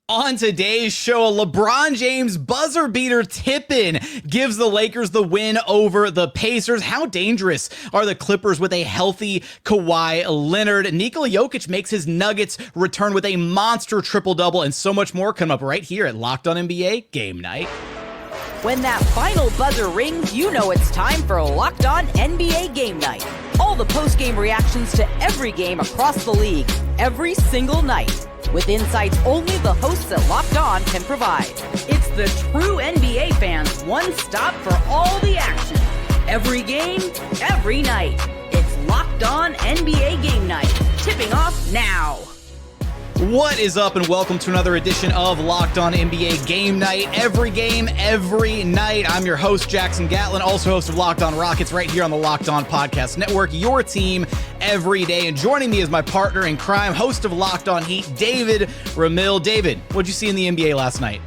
On today's show, a LeBron James buzzer beater tip-in gives the Lakers the win over the Pacers. How dangerous are the Clippers with a healthy Kawhi Leonard? Nikola Jokic makes his Nuggets return with a monster triple-double, and so much more come up right here at Locked On NBA Game Night. When that final buzzer rings, you know it's time for Locked On NBA Game Night. All the post-game reactions to every game across the league, every single night, with insights only the hosts at Locked On can provide. It's the true NBA fans' one stop for all the action. Every game, every night. It's Locked On NBA Game Night. Tipping off now. What is up, and welcome to another edition of Locked On NBA Game Night. Every game, every night. I'm your host, Jackson Gatlin, also host of Locked On Rockets right here on the Locked On Podcast Network, your team every day. And joining me is my partner in crime, host of Locked On Heat, David Ramil. David, what'd you see in the NBA last night?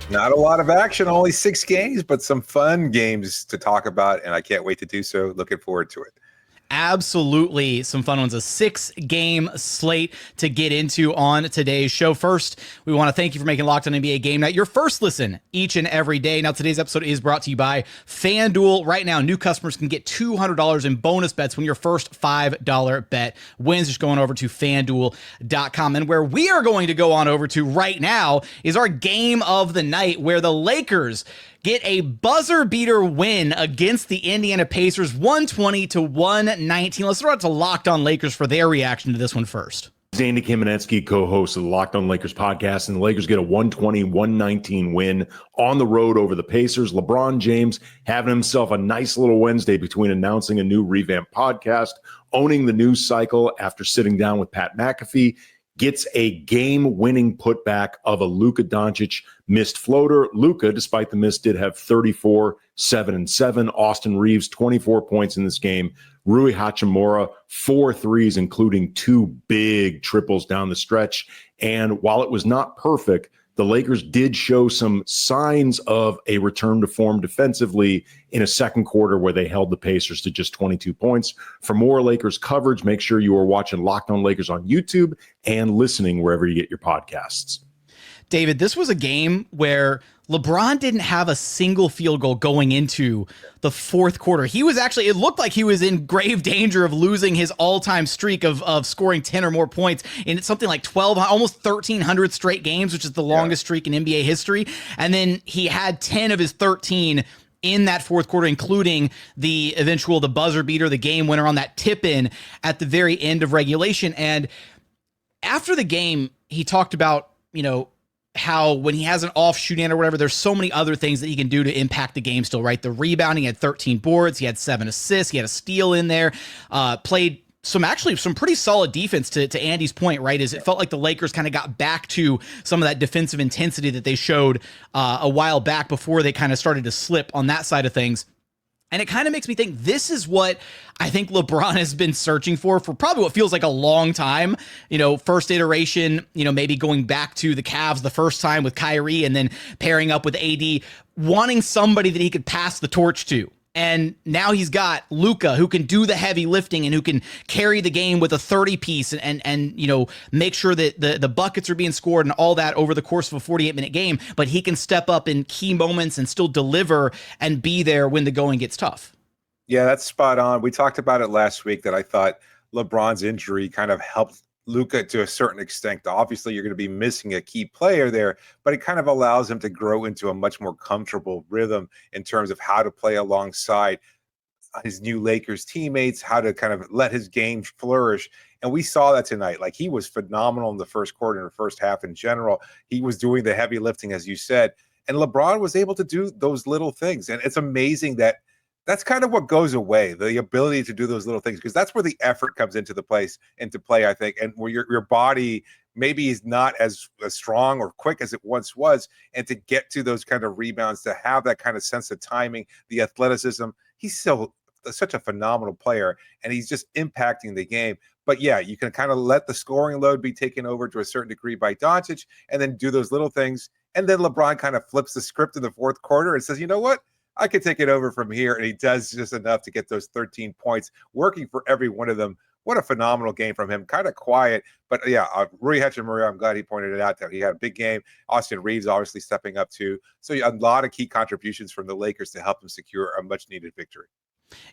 Not a lot of action, only 6 games, but some fun games to talk about, and I can't wait to do so. Looking forward to it. Absolutely some fun ones. A 6-game slate to get into on today's show. First, we want to thank you for making Locked On NBA Game Night your first listen each and every day. Now, today's episode is brought to you by FanDuel. Right now, new customers can get $200 in bonus bets when your first $5 bet wins. Just going over to FanDuel.com. And where we are going to go on over to right now is our game of the night, where the Lakers get a buzzer beater win against the Indiana Pacers, 120-119. Let's throw it to Locked On Lakers for their reaction to this one first. Zandy Kamenetsky, co-host of the Locked On Lakers podcast, and the Lakers get a 120-119 win on the road over the Pacers. LeBron James having himself a nice little Wednesday between announcing a new revamped podcast, owning the news cycle after sitting down with Pat McAfee, gets a game-winning putback of a Luka Doncic missed floater. Luka, despite the miss, did have 34, 7 and 7. Austin Reeves, 24 points in this game. Rui Hachimura, 4 threes, including 2 big triples down the stretch. And while it was not perfect, the Lakers did show some signs of a return to form defensively in a second quarter where they held the Pacers to just 22 points. For more Lakers coverage, make sure you are watching Locked On Lakers on YouTube and listening wherever you get your podcasts. David, this was a game where LeBron didn't have a single field goal going into the fourth quarter. He was actually, it looked like he was in grave danger of losing his all-time streak of scoring 10 or more points in something like 12, almost 1,300 straight games, which is the longest streak in NBA history. And then he had 10 of his 13 in that fourth quarter, including the buzzer beater, the game winner on that tip-in at the very end of regulation. And after the game, he talked about, how when he has an off shooting or whatever, there's so many other things that he can do to impact the game still, right? The rebounding, he had 13 boards, he had 7 assists, he had a steal in there, played some pretty solid defense to Andy's point, right? Is it felt like the Lakers kind of got back to some of that defensive intensity that they showed a while back before they kind of started to slip on that side of things. And it kind of makes me think this is what I think LeBron has been searching for probably what feels like a long time. First iteration, maybe going back to the Cavs the first time with Kyrie and then pairing up with AD, wanting somebody that he could pass the torch to. And now he's got Luka, who can do the heavy lifting and who can carry the game with a 30-piece and make sure that the buckets are being scored and all that over the course of a 48-minute game. But he can step up in key moments and still deliver and be there when the going gets tough. Yeah, that's spot on. We talked about it last week that I thought LeBron's injury kind of helped Luka to a certain extent. Obviously, you're going to be missing a key player there, but it kind of allows him to grow into a much more comfortable rhythm in terms of how to play alongside his new Lakers teammates, how to kind of let his game flourish. And we saw that tonight. Like, he was phenomenal in the first quarter and the first half in general. He was doing the heavy lifting, as you said, and LeBron was able to do those little things. And it's amazing that that's kind of what goes away, the ability to do those little things, because that's where the effort comes into play, I think, and where your body maybe is not as strong or quick as it once was, and to get to those kind of rebounds, to have that kind of sense of timing, the athleticism. He's still such a phenomenal player, and he's just impacting the game. But yeah, you can kind of let the scoring load be taken over to a certain degree by Doncic, and then do those little things. And then LeBron kind of flips the script in the fourth quarter and says, you know what? I could take it over from here. And he does just enough to get those 13 points, working for every one of them what a phenomenal game from him. Kind of quiet, but yeah, Rui Hachimura, I'm glad he pointed it out that he had a big game. Austin Reeves obviously stepping up too. So a lot of key contributions from the Lakers to help them secure a much needed victory.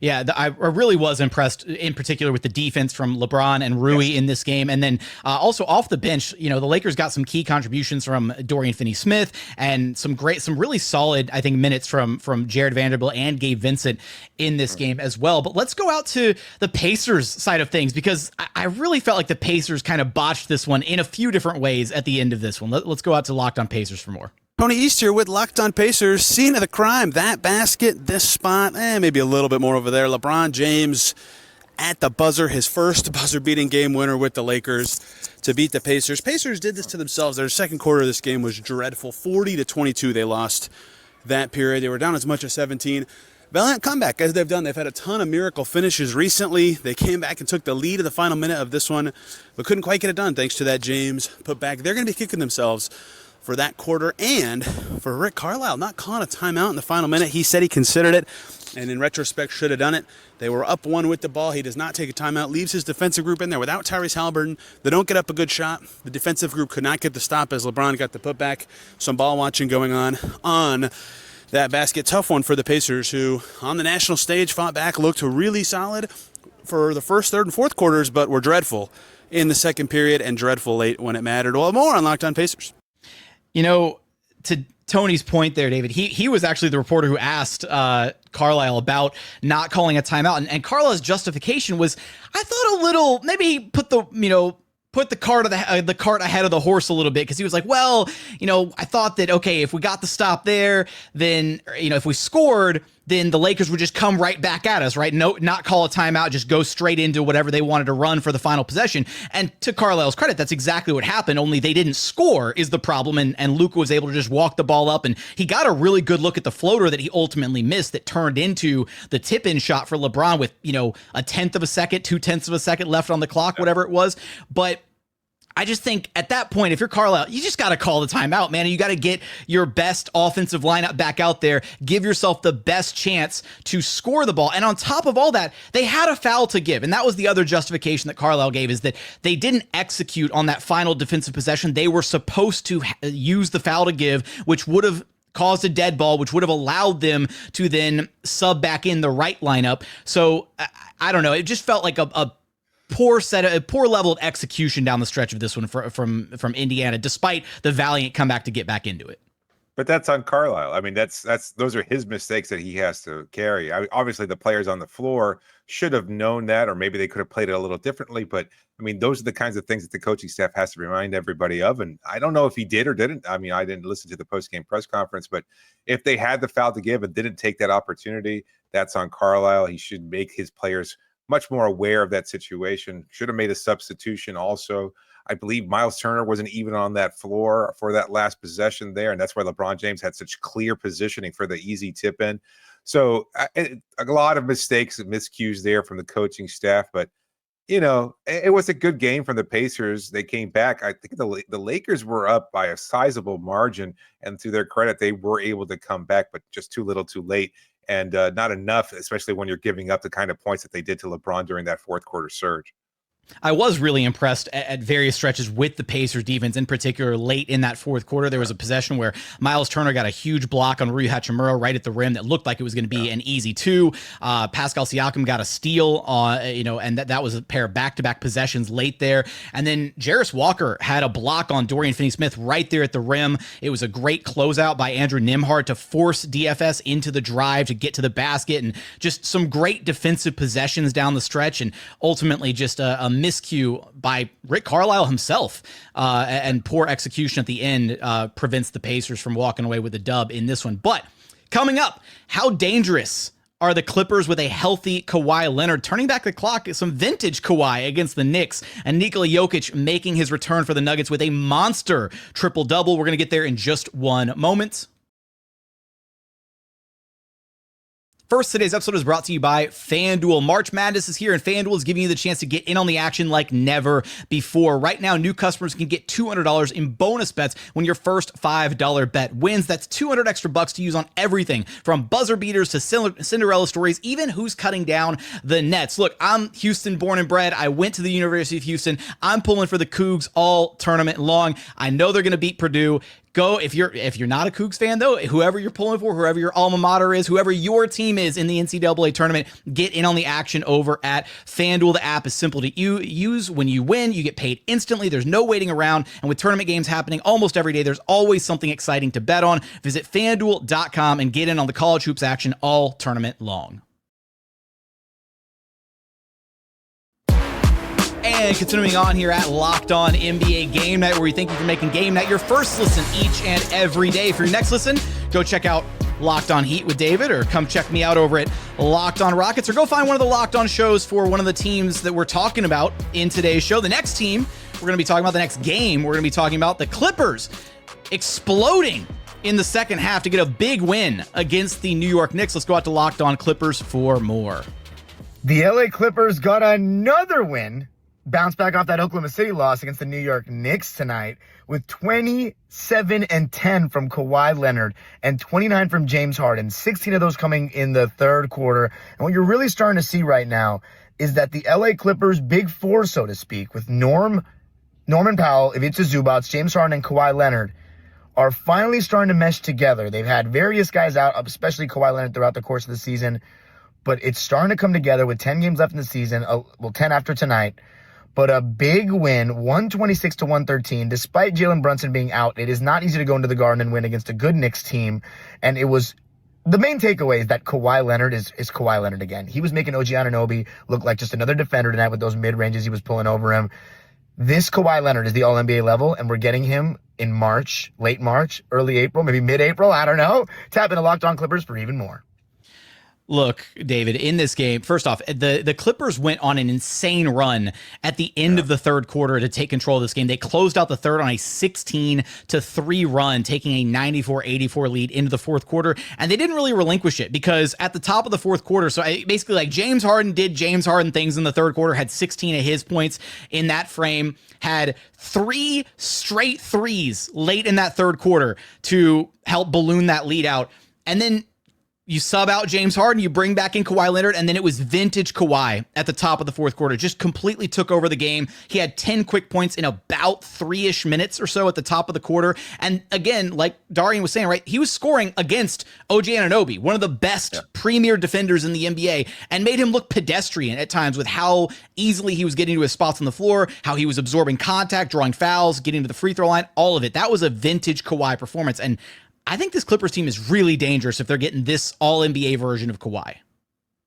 Yeah, I really was impressed in particular with the defense from LeBron and Rui in this game. And then also off the bench, the Lakers got some key contributions from Dorian Finney-Smith and some really solid, I think, minutes from Jared Vanderbilt and Gabe Vincent in this game as well. But let's go out to the Pacers side of things, because I really felt like the Pacers kind of botched this one in a few different ways at the end of this one. Let's go out to Locked On Pacers for more. Tony East here with Locked On Pacers. Scene of the crime, that basket, this spot, maybe a little bit more over there. LeBron James at the buzzer, his first buzzer-beating game winner with the Lakers to beat the Pacers. Pacers did this to themselves. Their second quarter of this game was dreadful. 40-22 they lost that period. They were down as much as 17. Valiant comeback, as they've done. They've had a ton of miracle finishes recently. They came back and took the lead in the final minute of this one, but couldn't quite get it done thanks to that James putback. They're going to be kicking themselves for that quarter, and for Rick Carlisle not calling a timeout in the final minute. He said he considered it, and in retrospect should have done it. They were up one with the ball. He does not take a timeout, leaves his defensive group in there without Tyrese Halliburton. They don't get up a good shot. The defensive group could not get the stop as LeBron got the putback. Some ball watching going on that basket. Tough one for the Pacers, who on the national stage fought back, looked really solid for the first, third, and fourth quarters, but were dreadful in the second period and dreadful late when it mattered. Well, more on Locked On Pacers. To Tony's point there, David, he was actually the reporter who asked Carlisle about not calling a timeout, and Carlisle's justification was, I thought, a little, maybe he put the cart ahead of the horse a little bit, because he was like, well, I thought that, okay, if we got the stop there, then, if we scored, then the Lakers would just come right back at us, right? No, not call a timeout, just go straight into whatever they wanted to run for the final possession. And to Carlisle's credit, that's exactly what happened, only they didn't score is the problem, and Luka was able to just walk the ball up, and he got a really good look at the floater that he ultimately missed that turned into the tip-in shot for LeBron with, a tenth of a second, 0.2 of a second left on the clock, whatever it was. But I just think at that point, if you're Carlisle, you just got to call the timeout, man. You got to get your best offensive lineup back out there, give yourself the best chance to score the ball. And on top of all that, they had a foul to give. And that was the other justification that Carlisle gave, is that they didn't execute on that final defensive possession. They were supposed to use the foul to give, which would have caused a dead ball, which would have allowed them to then sub back in the right lineup. So I don't know. It just felt like a poor level of execution down the stretch of this one from Indiana, despite the valiant comeback to get back into it. But that's on Carlisle. I mean, those are his mistakes that he has to carry. Obviously, the players on the floor should have known that, or maybe they could have played it a little differently. But I mean, those are the kinds of things that the coaching staff has to remind everybody of. And I don't know if he did or didn't. I mean, I didn't listen to the post-game press conference, but if they had the foul to give and didn't take that opportunity, that's on Carlisle. He should make his players much more aware of that situation. Should have made a substitution also. I believe Miles Turner wasn't even on that floor for that last possession there, and that's why LeBron James had such clear positioning for the easy tip in. So a lot of mistakes and miscues there from the coaching staff, but it was a good game from the Pacers. They came back. I think the Lakers were up by a sizable margin, and to their credit, they were able to come back, but just too little too late. And not enough, especially when you're giving up the kind of points that they did to LeBron during that fourth quarter surge. I was really impressed at various stretches with the Pacers defense, in particular late in that fourth quarter. There was a possession where Miles Turner got a huge block on Rui Hachimura right at the rim that looked like it was going to be an easy two. Pascal Siakam got a steal, and that was a pair of back-to-back possessions late there. And then Jarris Walker had a block on Dorian Finney-Smith right there at the rim. It was a great closeout by Andrew Nembhard to force DFS into the drive to get to the basket, and just some great defensive possessions down the stretch, and ultimately just a miscue by Rick Carlisle himself, and poor execution at the end prevents the Pacers from walking away with the dub in this one. But coming up, how dangerous are the Clippers with a healthy Kawhi Leonard? Turning back the clock, some vintage Kawhi against the Knicks, and Nikola Jokic making his return for the Nuggets with a monster triple-double. We're going to get there in just one moment. First, today's episode is brought to you by FanDuel. March Madness is here, and FanDuel is giving you the chance to get in on the action like never before. Right now, new customers can get $200 in bonus bets when your first $5 bet wins. That's $200 extra bucks to use on everything from buzzer beaters to Cinderella stories, even who's cutting down the nets. Look, I'm Houston born and bred. I went to the University of Houston. I'm pulling for the Cougs all tournament long. I know they're going to beat Purdue. Go if you're not a Cougs fan though, whoever you're pulling for, whoever your alma mater is, whoever your team is in the NCAA tournament, get in on the action over at FanDuel. The app is simple to use. When you win, you get paid instantly. There's no waiting around, and with tournament games happening almost every day, there's always something exciting to bet on. Visit FanDuel.com and get in on the college hoops action all tournament long. And continuing on here at Locked On NBA Game Night, where we thank you for making Game Night your first listen each and every day. For your next listen, go check out Locked On Heat with David, or come check me out over at Locked On Rockets, or go find one of the Locked On shows for one of the teams that we're talking about in today's show. The next team we're going to be talking about, the next game, we're going to be talking about the Clippers exploding in the second half to get a big win against the New York Knicks. Let's go out to Locked On Clippers for more. The LA Clippers got another win. Bounce back off that Oklahoma City loss against the New York Knicks tonight with 27 and 10 from Kawhi Leonard and 29 from James Harden, 16 of those coming in the third quarter. And what you're really starting to see right now is that the LA Clippers big four, so to speak, with Norman Powell, Ivica Zubac, James Harden, and Kawhi Leonard are finally starting to mesh together. They've had various guys out, especially Kawhi Leonard, throughout the course of the season, but it's starting to come together with 10 games left in the season, 10 after tonight. But a big win, 126-113, despite Jalen Brunson being out. It is not easy to go into the Garden and win against a good Knicks team. And it was the main takeaway is that Kawhi Leonard is Kawhi Leonard again. He was making OG Anunoby look like just another defender tonight with those mid-ranges he was pulling over him. This Kawhi Leonard is the All-NBA level, and we're getting him in March, late March, early April, maybe mid-April, I don't know. Tap into Locked On Clippers for even more. Look, David, in this game, first off, the Clippers went on an insane run at the end of the third quarter to take control of this game. They closed out the third on a 16-3 run, taking a 94-84 lead into the fourth quarter, and they didn't really relinquish it because at the top of the fourth quarter, so basically like James Harden did James Harden things in the third quarter, had 16 of his points in that frame, had 3 straight threes late in that third quarter to help balloon that lead out, and then you sub out James Harden, you bring back in Kawhi Leonard, and then it was vintage Kawhi at the top of the fourth quarter. Just completely took over the game. He had 10 quick points in about 3-ish minutes or so at the top of the quarter. And again, like Darian was saying, right, he was scoring against OG Anunoby, one of the best premier defenders in the NBA, and made him look pedestrian at times with how easily he was getting to his spots on the floor, how he was absorbing contact, drawing fouls, getting to the free throw line, all of it. That was a vintage Kawhi performance. And I think this Clippers team is really dangerous if they're getting this all-NBA version of Kawhi.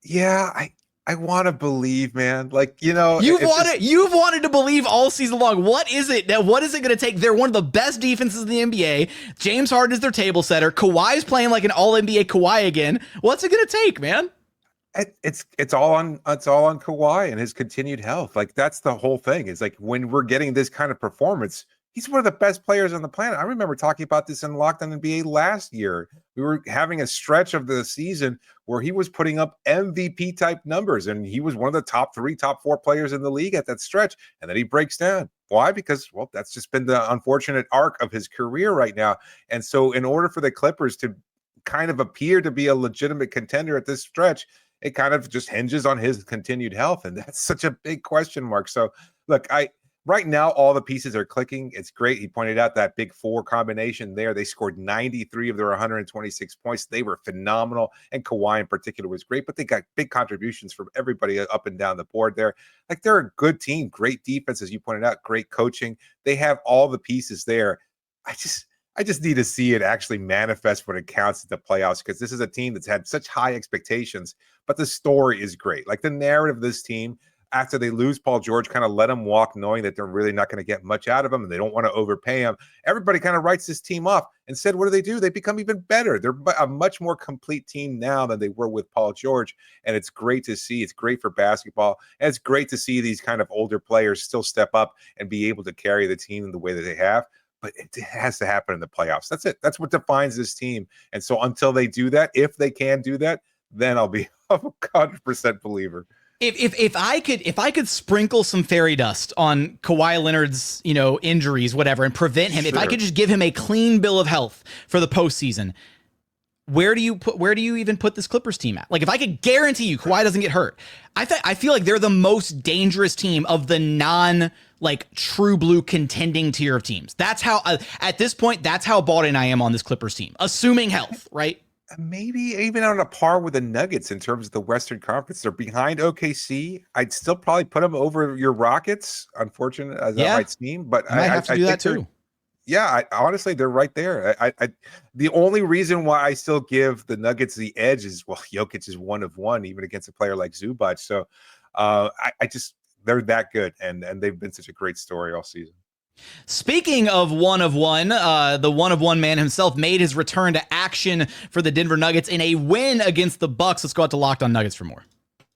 Yeah, I want to believe, man. Like, you know, you've wanted to believe all season long. What is it going to take? They're one of the best defenses in the NBA. James Harden is their table setter. Kawhi's playing like an all-NBA Kawhi again. What's it going to take, man? It's all on Kawhi and his continued health. Like, that's the whole thing. It's like when we're getting this kind of performance, he's one of the best players on the planet. I remember talking about this in Locked On NBA last year. We were having a stretch of the season where he was putting up MVP type numbers, and he was one of the top 3, top 4 players in the league at that stretch. And then he breaks down. Why? Because, well, that's just been the unfortunate arc of his career right now. And so in order for the Clippers to kind of appear to be a legitimate contender at this stretch, it kind of just hinges on his continued health. And that's such a big question mark. So look, right now, all the pieces are clicking. It's great. He pointed out that big 4 combination there. They scored 93 of their 126 points. They were phenomenal. And Kawhi in particular was great, but they got big contributions from everybody up and down the board there. Like, they're a good team, great defense, as you pointed out, great coaching. They have all the pieces there. I just need to see it actually manifest when it counts at the playoffs, because this is a team that's had such high expectations, but the story is great. Like, the narrative of this team, after they lose Paul George, kind of let him walk, knowing that they're really not going to get much out of him and they don't want to overpay him. Everybody kind of writes this team off. Instead, what do? They become even better. They're a much more complete team now than they were with Paul George. And it's great to see. It's great for basketball. And it's great to see these kind of older players still step up and be able to carry the team in the way that they have. But it has to happen in the playoffs. That's it. That's what defines this team. And so until they do that, if they can do that, then I'll be a 100% believer. If I could sprinkle some fairy dust on Kawhi Leonard's, injuries, whatever, and prevent him, if I could just give him a clean bill of health for the postseason, where do you even put this Clippers team at? Like, if I could guarantee you Kawhi doesn't get hurt, I feel like they're the most dangerous team of the true blue contending tier of teams. That's how at this point, that's how bought in I am on this Clippers team, assuming health, right? Maybe even on a par with the Nuggets in terms of the Western Conference. They're behind OKC. I'd still probably put them over your Rockets, unfortunate as that might seem. But I might have to do that too. Yeah, honestly, they're right there. The only reason why I still give the Nuggets the edge is, Jokic is 1 of 1, even against a player like Zubac. So they're that good, and they've been such a great story all season. Speaking of 1 of 1, the 1 of 1 man himself made his return to action for the Denver Nuggets in a win against the Bucks. Let's go out to Locked On Nuggets for more.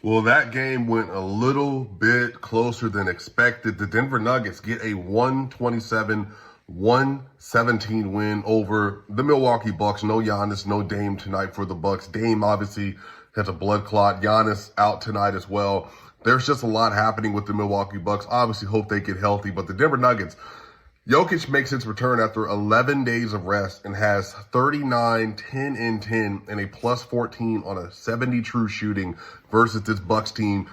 Well, that game went a little bit closer than expected. The Denver Nuggets get a 127 win over the Milwaukee Bucks. No Giannis, no Dame tonight for the Bucks. Dame obviously has a blood clot. Giannis out tonight as well. There's just a lot happening with the Milwaukee Bucks. Obviously hope they get healthy, but the Denver Nuggets, Jokic makes his return after 11 days of rest and has 39, 10 and 10 and a plus 14 on a 70 true shooting versus this Bucks team.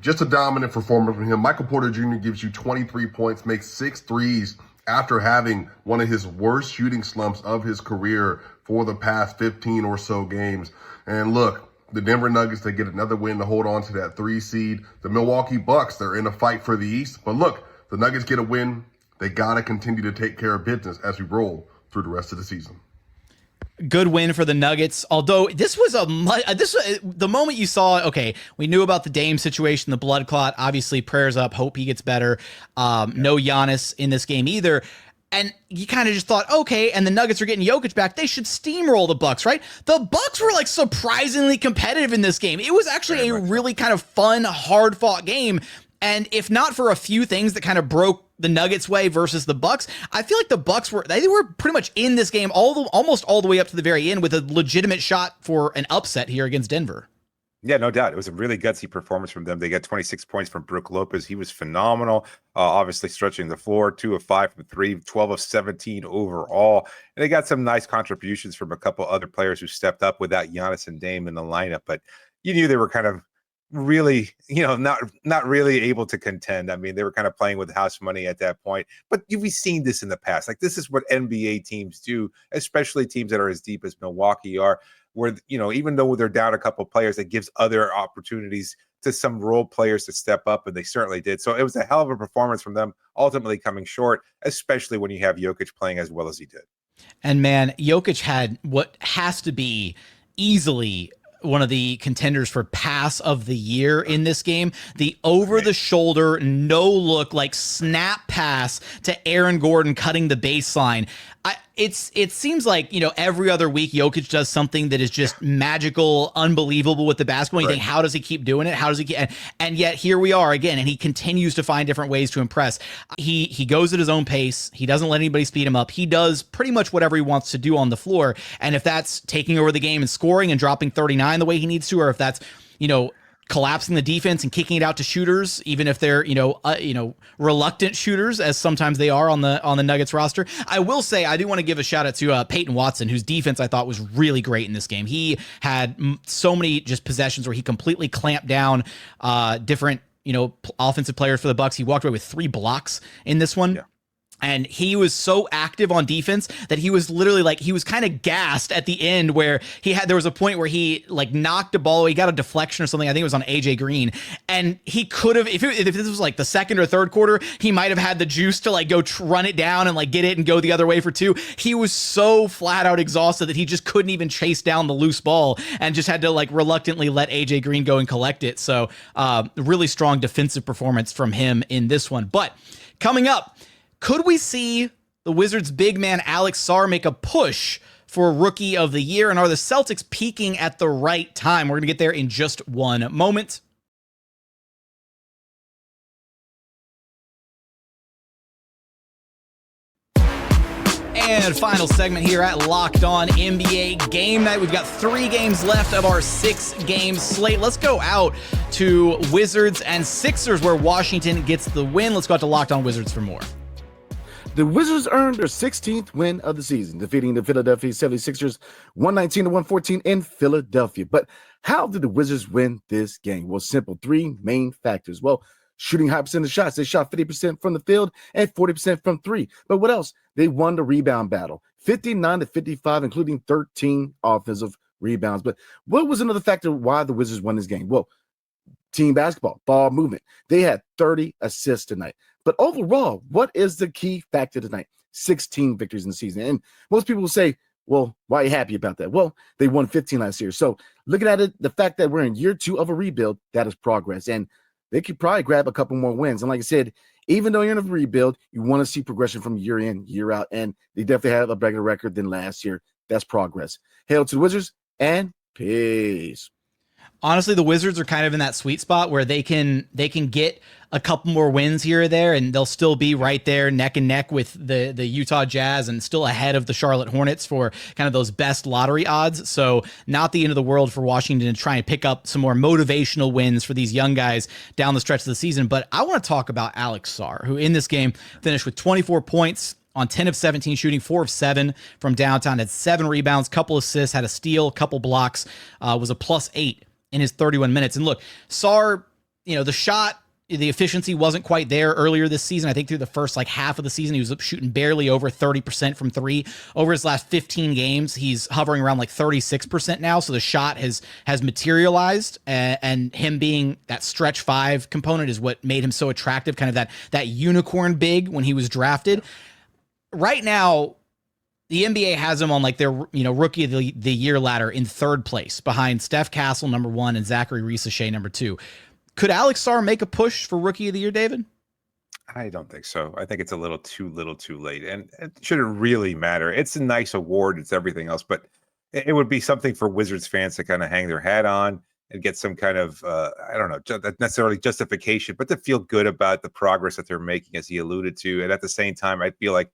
Just a dominant performance from him. Michael Porter Jr. gives you 23 points, makes 6 threes after having one of his worst shooting slumps of his career for the past 15 or so games. And look, the Denver Nuggets, they get another win to hold on to that 3 seed. The Milwaukee Bucks, they're in a fight for the East. But look, the Nuggets get a win. They got to continue to take care of business as we roll through the rest of the season. Good win for the Nuggets. Although this was the moment you saw, okay, we knew about the Dame situation, the blood clot, obviously prayers up, hope he gets better. No Giannis in this game either. And you kind of just thought, okay, and the Nuggets are getting Jokic back, they should steamroll the Bucks, right? The Bucks were like surprisingly competitive in this game. It was actually a really kind of fun, hard-fought game. And if not for a few things that kind of broke the Nuggets' way versus the Bucks, I feel like the Bucks were pretty much in this game almost all the way up to the very end with a legitimate shot for an upset here against Denver. Yeah, no doubt. It was a really gutsy performance from them. They got 26 points from Brook Lopez. He was phenomenal, obviously stretching the floor, 2 of 5 from 3, 12 of 17 overall. And they got some nice contributions from a couple other players who stepped up without Giannis and Dame in the lineup. But you knew they were kind of really, not really able to contend. I mean, they were kind of playing with house money at that point. But we've seen this in the past. Like, this is what NBA teams do, especially teams that are as deep as Milwaukee are, where, even though they're down a couple players, it gives other opportunities to some role players to step up, and they certainly did. So it was a hell of a performance from them, ultimately coming short, especially when you have Jokic playing as well as he did. And man, Jokic had what has to be easily one of the contenders for pass of the year in this game. The over-the-shoulder, no-look, like snap pass to Aaron Gordon cutting the baseline. It seems like, every other week Jokic does something that is just magical, unbelievable with the basketball. You think, how does he keep doing it? How does he keep, and yet here we are again, and he continues to find different ways to impress. He goes at his own pace. He doesn't let anybody speed him up. He does pretty much whatever he wants to do on the floor. And if that's taking over the game and scoring and dropping 39 the way he needs to, or if that's, collapsing the defense and kicking it out to shooters, even if they're, reluctant shooters, as sometimes they are on the Nuggets roster. I will say, I do want to give a shout out to Peyton Watson, whose defense I thought was really great in this game. He had so many just possessions where he completely clamped down different, offensive players for the Bucks. He walked away with 3 blocks in this one. Yeah. And he was so active on defense that he was literally he was kind of gassed at the end where there was a point where he knocked a ball, he got a deflection or something. I think it was on AJ Green. And he could have, if this was the second or third quarter, he might have had the juice to go run it down and get it and go the other way for 2. He was so flat out exhausted that he just couldn't even chase down the loose ball and just had to reluctantly let AJ Green go and collect it. So really strong defensive performance from him in this one. But coming up, could we see the Wizards' big man Alex Sarr make a push for Rookie of the Year? And are the Celtics peaking at the right time? We're going to get there in just one moment. And final segment here at Locked On NBA Game Night. We've got 3 games left of our 6-game slate. Let's go out to Wizards and Sixers, where Washington gets the win. Let's go out to Locked On Wizards for more. The Wizards earned their 16th win of the season, defeating the Philadelphia 76ers 119-114 in Philadelphia. But how did the Wizards win this game? Well, simple. 3 main factors. Well, shooting high percentage shots. They shot 50% from the field and 40% from 3. But what else? They won the rebound battle, 59-55, including 13 offensive rebounds. But what was another factor why the Wizards won this game? Well, team basketball, ball movement. They had 30 assists tonight. But overall, what is the key factor tonight? 16 victories in the season. And most people will say, well, why are you happy about that? Well, they won 15 last year. So looking at it, the fact that we're in year 2 of a rebuild, that is progress. And they could probably grab a couple more wins. And like I said, even though you're in a rebuild, you want to see progression from year in, year out. And they definitely have a better record than last year. That's progress. Hail to the Wizards and peace. Honestly, the Wizards are kind of in that sweet spot where they can get a couple more wins here or there, and they'll still be right there neck and neck with the Utah Jazz and still ahead of the Charlotte Hornets for kind of those best lottery odds. So not the end of the world for Washington to try and pick up some more motivational wins for these young guys down the stretch of the season. But I want to talk about Alex Sarr, who in this game finished with 24 points on 10 of 17 shooting, 4 of 7 from downtown, had 7 rebounds, couple assists, had a steal, couple blocks, was a +8 in his 31 minutes. And look, Sarr, the shot, the efficiency wasn't quite there earlier this season. I think through the first half of the season, he was shooting barely over 30% from 3. Over his last 15 games, he's hovering around 36% now. So the shot has materialized, and him being that stretch 5 component is what made him so attractive, kind of that unicorn big when he was drafted. Right now, the NBA has him on their rookie of the year ladder in 3rd place behind Steph Castle, number 1, and Zachary Reese-Shea, number 2. Could Alex Sarr make a push for rookie of the year, David? I don't think so. I think it's a little too late, and it shouldn't really matter. It's a nice award. It's everything else, but it would be something for Wizards fans to kind of hang their hat on and get some kind of, I don't know, not necessarily justification, but to feel good about the progress that they're making, as he alluded to. And at the same time, I feel like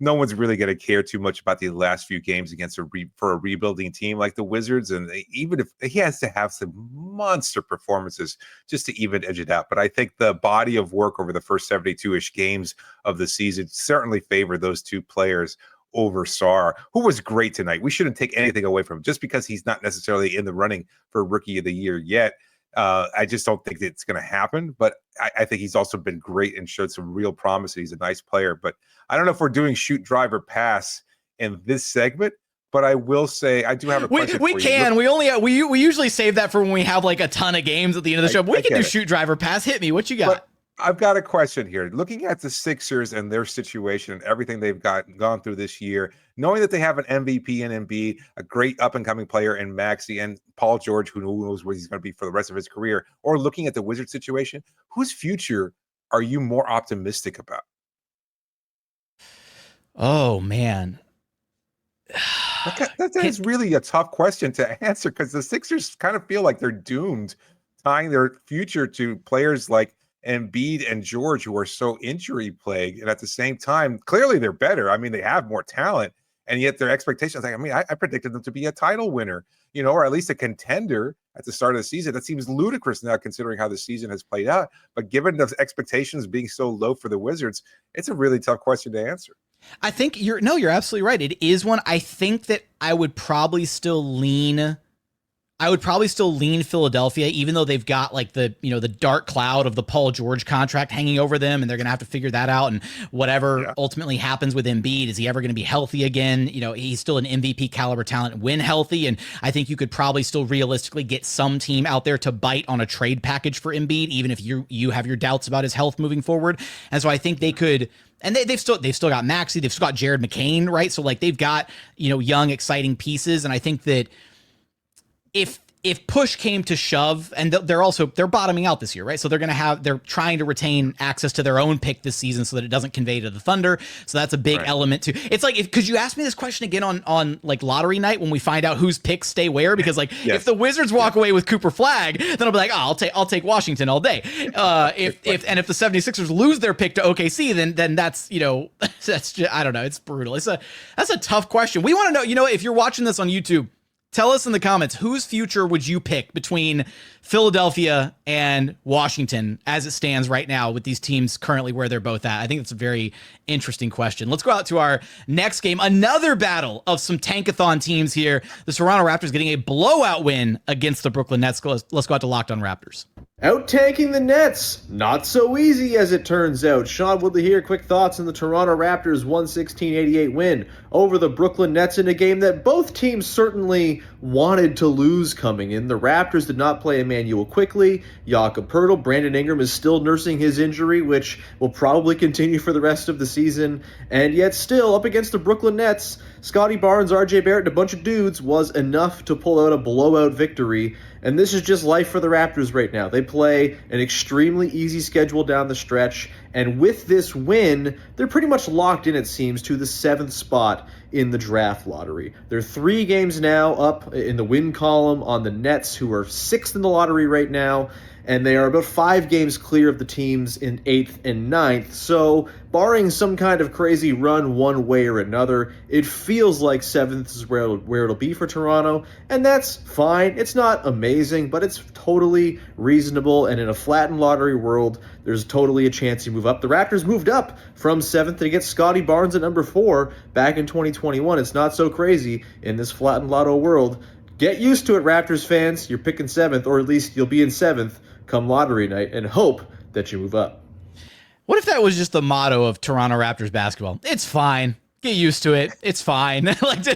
no one's really going to care too much about the last few games against for a rebuilding team like the Wizards. And even if he has to have some monster performances just to even edge it out. But I think the body of work over the first 72-ish games of the season certainly favor those 2 players over Sarr, who was great tonight. We shouldn't take anything away from him just because he's not necessarily in the running for rookie of the year yet. I just don't think it's going to happen, but I think he's also been great and showed some real promise. He's a nice player, but I don't know if we're doing shoot, drive, or pass in this segment. But I will say I do have a question. We can. We usually save that for when we have a ton of games at the end of the show. But we can do shoot, drive, or pass. Hit me. What you got? But I've got a question here. Looking at the Sixers and their situation and everything they've gone through this year, knowing that they have an MVP in Embiid, a great up-and-coming player in Maxey, and Paul George, who knows where he's going to be for the rest of his career, or looking at the Wizards situation, whose future are you more optimistic about? Oh, man. That is really a tough question to answer because the Sixers kind of feel like they're doomed, tying their future to players like Embiid and George, who are so injury plagued, and at the same time, clearly they're better. I mean, they have more talent, and yet their expectations. I predicted them to be a title winner, or at least a contender at the start of the season. That seems ludicrous now, considering how the season has played out. But given the expectations being so low for the Wizards, it's a really tough question to answer. I think you're absolutely right. It is one. I think that I would probably still lean Philadelphia, even though they've got the dark cloud of the Paul George contract hanging over them, and they're going to have to figure that out. And whatever ultimately happens with Embiid, is he ever going to be healthy again? He's still an MVP caliber talent when healthy. And I think you could probably still realistically get some team out there to bite on a trade package for Embiid, even if you have your doubts about his health moving forward. And so I think they could. And they've still got Maxey, they've still got Jared McCain, right? So they've got young, exciting pieces, and I think that if if push came to shove, and they're bottoming out this year, right? So they're trying to retain access to their own pick this season so that it doesn't convey to the Thunder. So that's a big element too. It's like, could you ask me this question again on like lottery night when we find out whose picks stay where? Because like if the Wizards walk away with Cooper Flag, then I'll be like, oh, I'll take Washington all day. If the 76ers lose their pick to OKC, then that's, that's just, I don't know. It's brutal. That's a tough question. We want to know, if you're watching this on YouTube, tell us in the comments, whose future would you pick between Philadelphia and Washington as it stands right now with these teams currently where they're both at? I think that's a very interesting question. Let's go out to our next game. Another battle of some Tankathon teams here. The Toronto Raptors getting a blowout win against the Brooklyn Nets. Let's go out to Locked On Raptors. Out-tanking the Nets, not so easy as it turns out. Sean Woodley here, quick thoughts on the Toronto Raptors 116-88 win over the Brooklyn Nets in a game that both teams certainly wanted to lose coming in. The Raptors did not play Emmanuel Quickley. Jakob Poeltl, Brandon Ingram is still nursing his injury, which will probably continue for the rest of the season. And yet still, up against the Brooklyn Nets, Scotty Barnes, RJ Barrett, and a bunch of dudes was enough to pull out a blowout victory. And this is just life for the Raptors right now. They play an extremely easy schedule down the stretch. And with this win, they're pretty much locked in, it seems, to the 7th spot in the draft lottery. They're 3 games now up in the win column on the Nets, who are 6th in the lottery right now. And they are about 5 games clear of the teams in 8th and 9th. So, barring some kind of crazy run one way or another, it feels like 7th is where it'll be for Toronto. And that's fine. It's not amazing, but it's totally reasonable. And in a flattened lottery world, there's totally a chance you move up. The Raptors moved up from 7th to get Scotty Barnes at number 4 back in 2021. It's not so crazy in this flattened lotto world. Get used to it, Raptors fans. You're picking 7th, or at least you'll be in 7th come lottery night, and hope that you move up. What if that was just the motto of Toronto Raptors basketball? It's fine. Get used to it. It's fine. Like,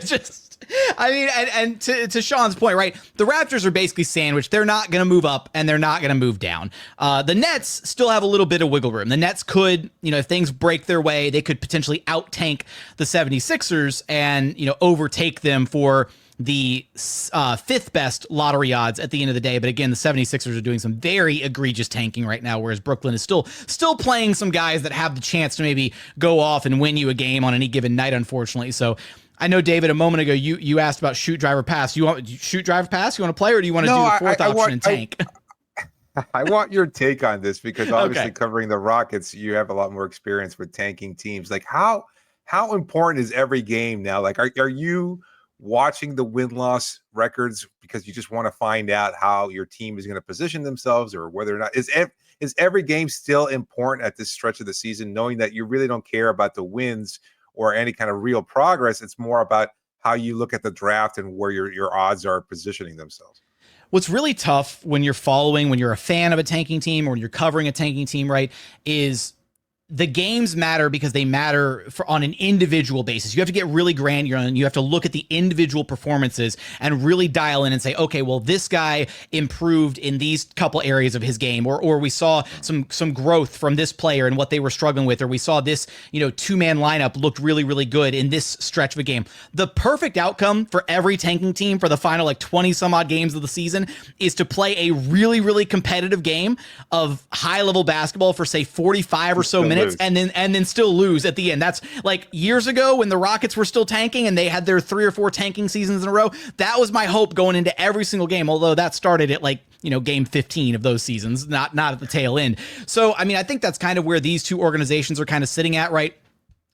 I mean, and to Sean's point, right? The Raptors are basically sandwiched. They're not going to move up and they're not going to move down. The Nets still have a little bit of wiggle room. The Nets could, if things break their way, they could potentially out-tank the 76ers and, overtake them for the 5th best lottery odds at the end of the day. But again, the 76ers are doing some very egregious tanking right now, whereas Brooklyn is still playing some guys that have the chance to maybe go off and win you a game on any given night, unfortunately. So I know, David, a moment ago, you asked about shoot, drive, or pass. You want shoot, drive, pass? You want to play, or do you want to do the 4th option and tank? I want your take on this because obviously covering the Rockets, you have a lot more experience with tanking teams. Like how important is every game now? Like, are you watching the win-loss records because you just want to find out how your team is going to position themselves, or whether or not is every game still important at this stretch of the season, knowing that you really don't care about the wins or any kind of real progress? It's more about how you look at the draft and where your odds are positioning themselves. What's really tough when you're a fan of a tanking team or when you're covering a tanking team, right, is the games matter because they matter on an individual basis. You have to get really granular and you have to look at the individual performances and really dial in and say, okay, well, this guy improved in these couple areas of his game, or we saw some growth from this player and what they were struggling with, or we saw this, 2-man lineup looked really, really good in this stretch of a game. The perfect outcome for every tanking team for the final 20 some odd games of the season is to play a really, really competitive game of high level basketball for say 45 or so minutes and then still lose at the end. That's like years ago when the Rockets were still tanking and they had their 3 or 4 tanking seasons in a row. That was my hope going into every single game, although that started at game 15 of those seasons, not at the tail end. So, I mean, I think that's kind of where these two organizations are kind of sitting at, right?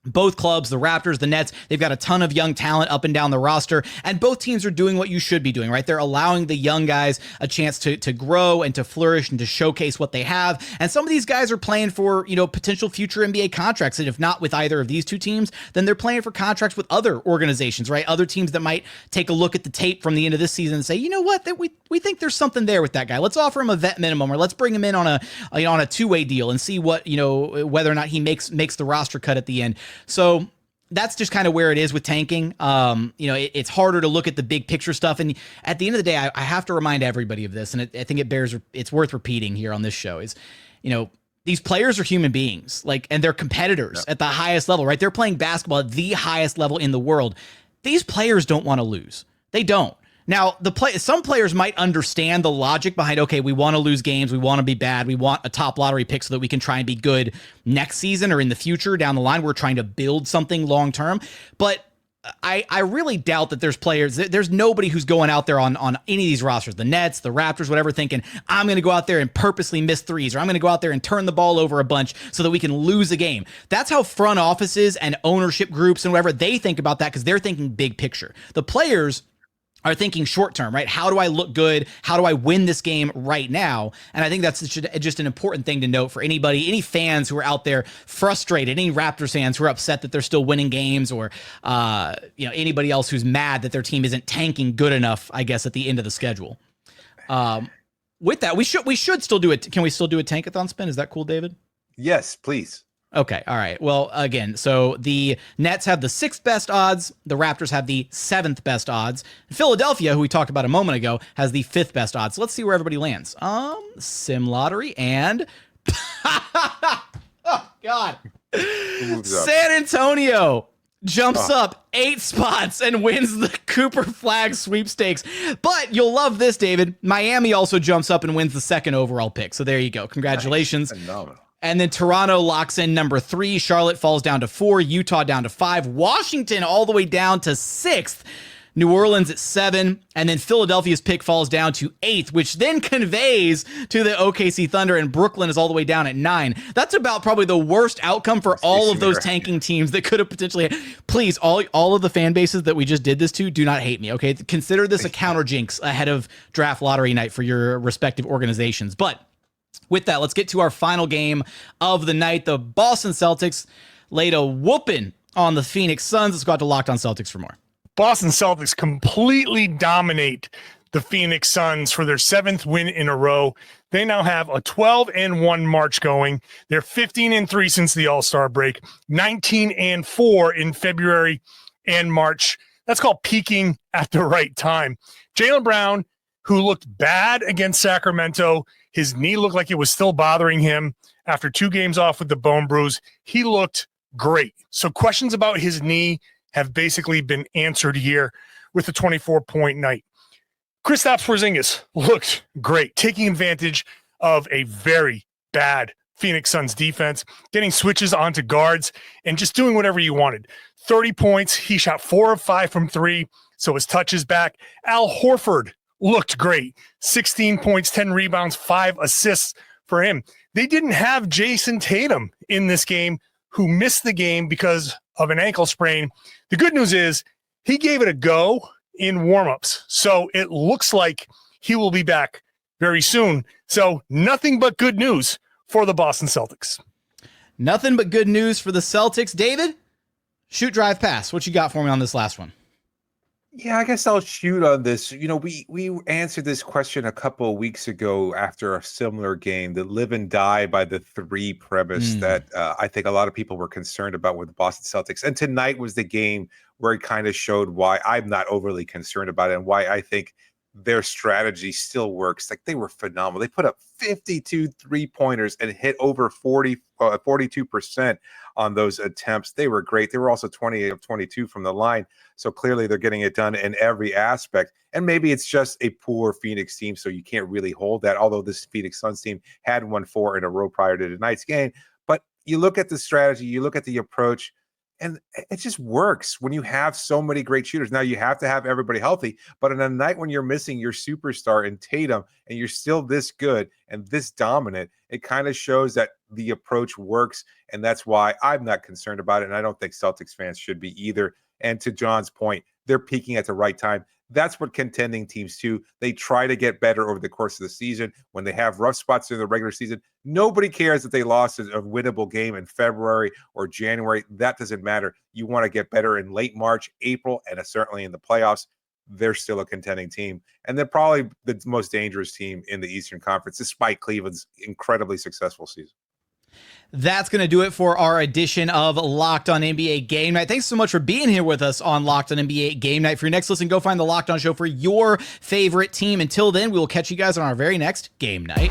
Both clubs, the Raptors, the Nets, they've got a ton of young talent up and down the roster, and both teams are doing what you should be doing, right? They're allowing the young guys a chance to grow and to flourish and to showcase what they have. And some of these guys are playing for, potential future NBA contracts. And if not with either of these two teams, then they're playing for contracts with other organizations, right? Other teams that might take a look at the tape from the end of this season and say, you know what, that we think there's something there with that guy. Let's offer him a vet minimum, or let's bring him in on a two-way deal and see what, whether or not he makes the roster cut at the end. So that's just kind of where it is with tanking. It's harder to look at the big picture stuff. And at the end of the day, I have to remind everybody of this. And I think it's worth repeating here on this show is, these players are human beings, and they're competitors at the highest level, right? They're playing basketball at the highest level in the world. These players don't want to lose. They don't. Now, some players might understand the logic behind, okay, we want to lose games, we want to be bad, we want a top lottery pick so that we can try and be good next season or in the future down the line. We're trying to build something long term. But I really doubt that there's nobody who's going out there on any of these rosters, the Nets, the Raptors, whatever, thinking, I'm going to go out there and purposely miss threes, or I'm going to go out there and turn the ball over a bunch so that we can lose a game. That's how front offices and ownership groups and whatever, they think about that, because they're thinking big picture. The players are thinking short term, right? How do I look good? How do I win this game right now? And I think that's just an important thing to note for any fans who are out there frustrated, any Raptors fans who are upset that they're still winning games, or anybody else who's mad that their team isn't tanking good enough, I guess, at the end of the schedule. With that, we should still do it. Can we still do a Tankathon spin? Is that cool, David? Yes, please. Okay, all right. Well, again, so the Nets have the 6th best odds. The Raptors have the 7th best odds. Philadelphia, who we talked about a moment ago, has the 5th best odds. So let's see where everybody lands. Sim lottery and oh God, San Antonio jumps up 8 spots and wins the Cooper Flag sweepstakes. But you'll love this, David. Miami also jumps up and wins the 2nd overall pick. So there you go. Congratulations. Nice. Phenomenal. And then Toronto locks in number 3. Charlotte falls down to 4. Utah down to 5. Washington all the way down to 6th. New Orleans at 7. And then Philadelphia's pick falls down to 8th, which then conveys to the OKC Thunder, and Brooklyn is all the way down at 9. That's about probably the worst outcome for all of those tanking teams that could have potentially. Please, all of the fan bases that we just did this to, do not hate me, okay? Consider this a counter jinx ahead of draft lottery night for your respective organizations. But with that, let's get to our final game of the night. The Boston Celtics laid a whooping on the Phoenix Suns. Let's go out to Locked On Celtics for more. Boston Celtics completely dominate the Phoenix Suns for their 7th win in a row. They now have a 12-1 march going. They're 15-3 since the All-Star break, 19-4 in February and March. That's called peaking at the right time. Jaylen Brown, who looked bad against Sacramento, his knee looked like it was still bothering him after 2 games off with the bone bruise. He looked great. So questions about his knee have basically been answered here with the 24-point night. Kristaps Porzingis looked great, taking advantage of a very bad Phoenix Suns defense, getting switches onto guards, and just doing whatever you wanted. 30 points. He shot 4 of 5 from 3, so his touch is back. Al Horford looked great. 16 points, 10 rebounds, 5 assists for him. They didn't have Jason Tatum in this game, who missed the game because of an ankle sprain. The good news is he gave it a go in warmups. So it looks like he will be back very soon. So nothing but good news for the Boston Celtics. Nothing but good news for the Celtics. David, shoot, drive, pass. What you got for me on this last one? Yeah, I guess I'll shoot on this. We answered this question a couple of weeks ago after a similar game, the live and die by the 3 premise that I think a lot of people were concerned about with the Boston Celtics. And tonight was the game where it kind of showed why I'm not overly concerned about it and why I think their strategy still works. Like, they were phenomenal. They put up 52 3-pointers and hit over 42% on those attempts. They were great. They were also 20 of 22 from the line. So clearly they're getting it done in every aspect. And maybe it's just a poor Phoenix team, so you can't really hold that, although this Phoenix Suns team had won 4 in a row prior to tonight's game. But you look at the strategy, you look at the approach, and it just works when you have so many great shooters. Now, you have to have everybody healthy, but on a night when you're missing your superstar in Tatum and you're still this good and this dominant, it kind of shows that the approach works, and that's why I'm not concerned about it, and I don't think Celtics fans should be either. And to John's point, they're peaking at the right time. That's what contending teams do. They try to get better over the course of the season. When they have rough spots in the regular season, nobody cares that they lost a winnable game in February or January. That doesn't matter. You want to get better in late March, April, and certainly in the playoffs. They're still a contending team. And they're probably the most dangerous team in the Eastern Conference, despite Cleveland's incredibly successful season. That's going to do it for our edition of Locked On NBA Game Night. Thanks so much for being here with us on Locked On NBA Game Night. For your next listen, go find the Locked On Show for your favorite team. Until then, we will catch you guys on our very next game night.